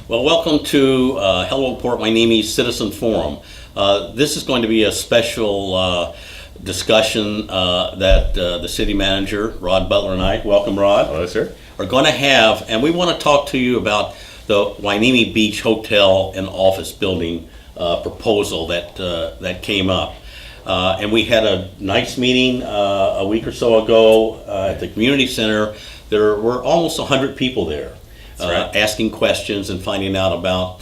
Well, welcome to Hello Port Hueneme Citizen Forum. This is going to be a special discussion that the city manager, Rod Butler, and I, welcome Rod. Hello, sir. Are going to have, and we want to talk to you about the Hueneme Beach Hotel and Office Building proposal that came up. And we had a nice meeting a week or so ago at the community center. There were almost 100 people there. Right. Asking questions and finding out about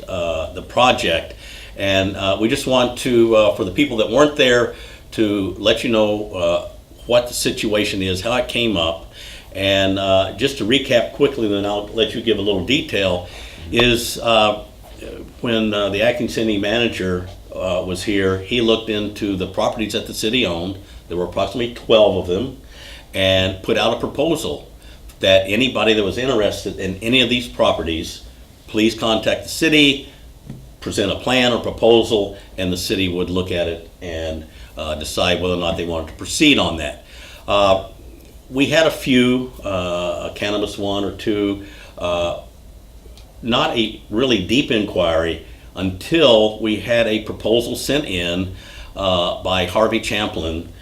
the project. And we just want to, for the people that weren't there, to let you know what the situation is, how it came up. And just to recap quickly, then I'll let you give a little detail, is when the acting city manager was here, he looked into the properties that the city owned. There were approximately 12 of them, and put out a proposal that anybody that was interested in any of these properties, please contact the city, present a plan or proposal, and the city would look at it and decide whether or not they wanted to proceed on that. We had a few, a cannabis one or two, not a really deep inquiry until we had a proposal sent in by Harvey Champlin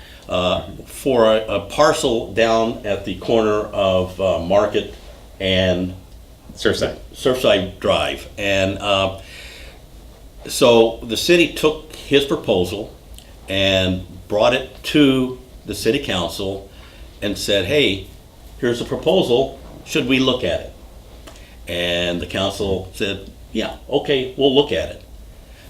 for a parcel down at the corner of Market and Surfside Drive. And so the city took his proposal and brought it to the city council and said, hey, here's a proposal, should we look at it? And the council said, yeah, okay, we'll look at it.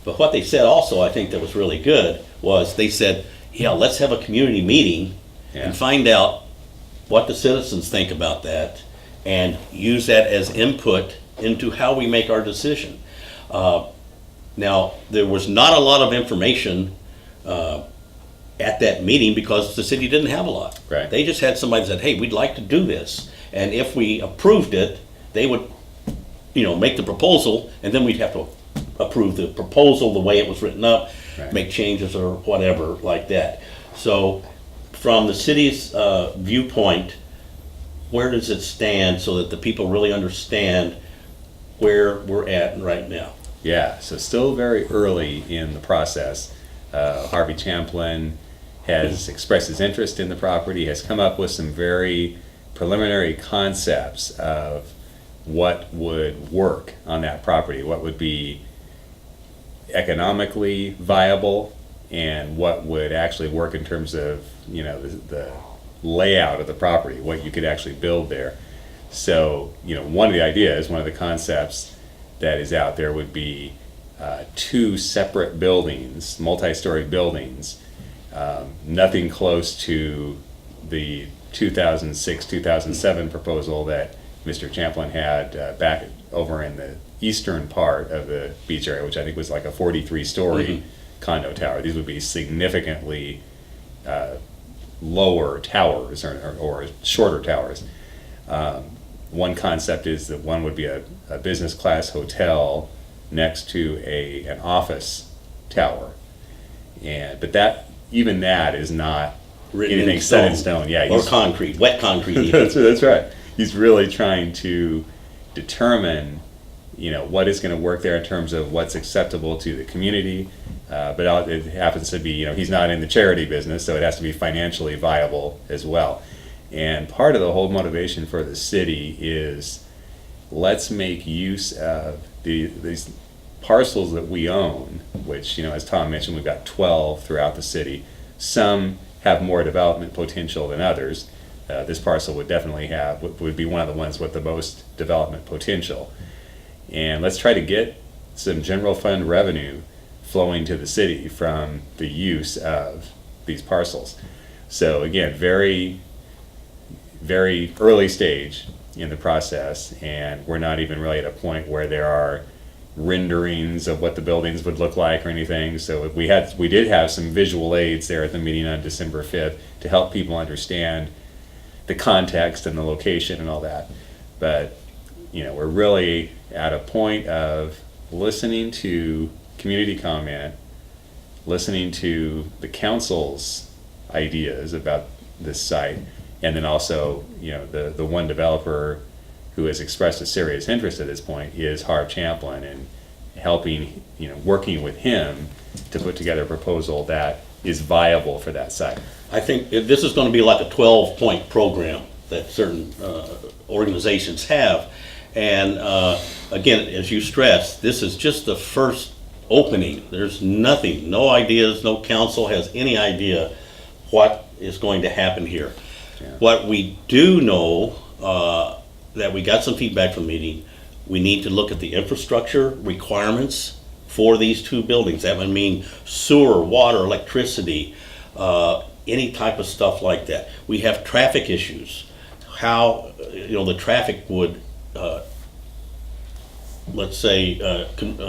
But what they said also, I think that was really good, was they said, yeah, let's have a community meeting and find out what the citizens think about that and use that as input into how we make our decision. Now, there was not a lot of information at that meeting because the city didn't have a lot. Right. They just had somebody that said, hey, we'd like to do this. And if we approved it, they would, make the proposal, and then we'd have to approve the proposal the way it was written up, right, make changes or whatever like that. So from the city's viewpoint, where does it stand so that the people really understand where we're at right now? Yeah, so still very early in the process. Harvey Champlin has expressed his interest in the property, has come up with some very preliminary concepts of what would work on that property, what would be economically viable, and what would actually work in terms of the layout of the property, what you could actually build there. So one of the ideas, one of the concepts that is out there would be two separate buildings, multi-story buildings, nothing close to the 2006-2007 proposal that Mr. Champlin had back over in the eastern part of the beach area, which I think was like a 43-story condo tower. These would be significantly lower towers or shorter towers. One concept is that one would be a business class hotel next to an office tower, but that is not anything set in stone. Yeah, or concrete, wet concrete. That's right. He's really trying to determine what is going to work there in terms of what's acceptable to the community, but it happens to be he's not in the charity business, so it has to be financially viable as well. And part of the whole motivation for the city is, let's make use of these parcels that we own, which as Tom mentioned, we've got 12 throughout the city. Some have more development potential than others. This parcel would definitely would be one of the ones with the most development potential. And let's try to get some general fund revenue flowing to the city from the use of these parcels. So again, very, very early stage in the process, and we're not even really at a point where there are renderings of what the buildings would look like or anything. So we did have some visual aids there at the meeting on December 5th to help people understand the context and the location and all that. But we're really at a point of listening to community comment, listening to the council's ideas about this site, and then also the one developer who has expressed a serious interest at this point, is Harv Champlin, and helping, working with him to put together a proposal that is viable for that site. I think this is going to be like a 12-point program that certain organizations have. And again, as you stress, this is just the first opening. There's nothing, no ideas, no council has any idea what is going to happen here. Yeah. What we do know, that we got some feedback from the meeting, we need to look at the infrastructure requirements for these two buildings. That would mean sewer, water, electricity, any type of stuff like that. We have traffic issues. How, the traffic would, let's say,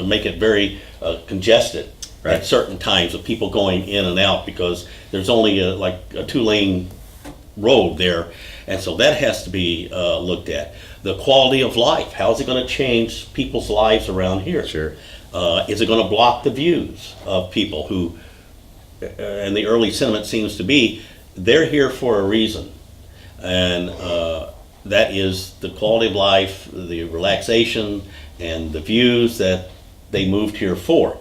make it very congested Right. at certain times of people going in and out, because there's only like a 2-lane road there. And so that has to be looked at. The quality of life, how is it going to change people's lives around here? Sure. Is it going to block the views of people who, and the early sentiment seems to be, they're here for a reason. And that is the quality of life, the relaxation, and the views that they moved here for.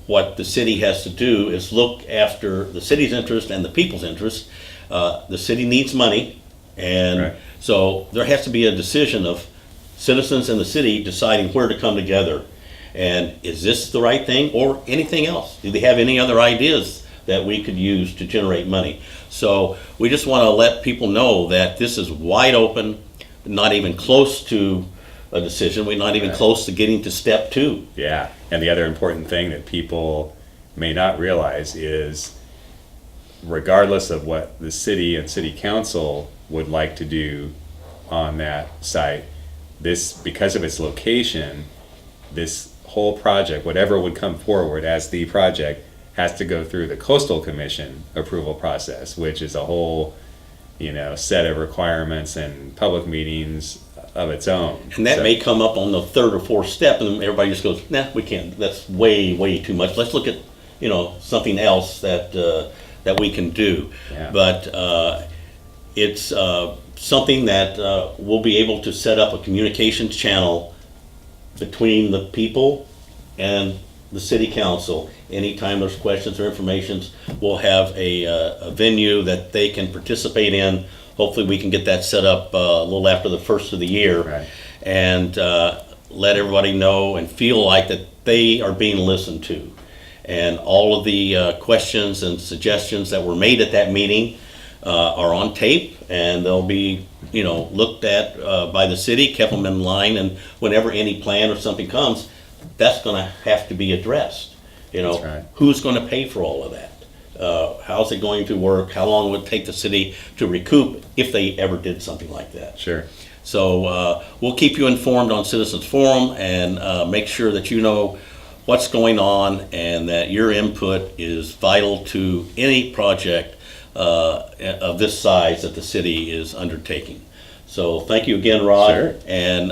What the city has to do is look after the city's interest and the people's interest. The city needs money, and Right. so there has to be a decision of citizens in the city deciding where to come together. And is this the right thing or anything else? Do they have any other ideas that we could use to generate money? So we just want to let people know that this is wide open, not even close to a decision. We're not even Right. close to getting to step 2. Yeah, and the other important thing that people may not realize is, regardless of what the city and city council would like to do on that site, this, because of its location, this whole project, whatever would come forward as the project, has to go through the Coastal Commission approval process, which is a whole, set of requirements and public meetings of its own. And that So- may come up on the 3rd or 4th step, and everybody just goes, nah, we can't. That's way, way too much. Let's look at, something else that that we can do. Yeah. But it's something that we'll be able to set up a communications channel between the people and the city council. Anytime there's questions or informations, we'll have a venue that they can participate in. Hopefully we can get that set up a little after the first of the year. Right. And let everybody know and feel like that they are being listened to. And all of the questions and suggestions that were made at that meeting are on tape, and they'll be, looked at by the city, kept them in line, and whenever any plan or something comes, that's going to have to be addressed. That's right. Who's going to pay for all of that? How's it going to work? How long would it take the city to recoup if they ever did something like that? Sure. So we'll keep you informed on Citizens Forum, and make sure that you know what's going on and that your input is vital to any project of this size that the city is undertaking. So thank you again, Rod. Sure. And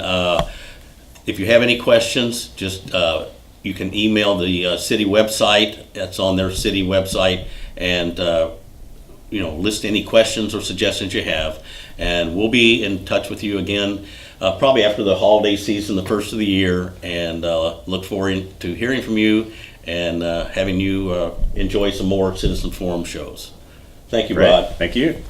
if you have any questions, just you can email the city website. That's on their city website, and list any questions or suggestions you have, and we'll be in touch with you again probably after the holiday season, the first of the year, and look forward to hearing from you and having you enjoy some more Citizen Forum shows. Thank you, Great. Rod. Thank you.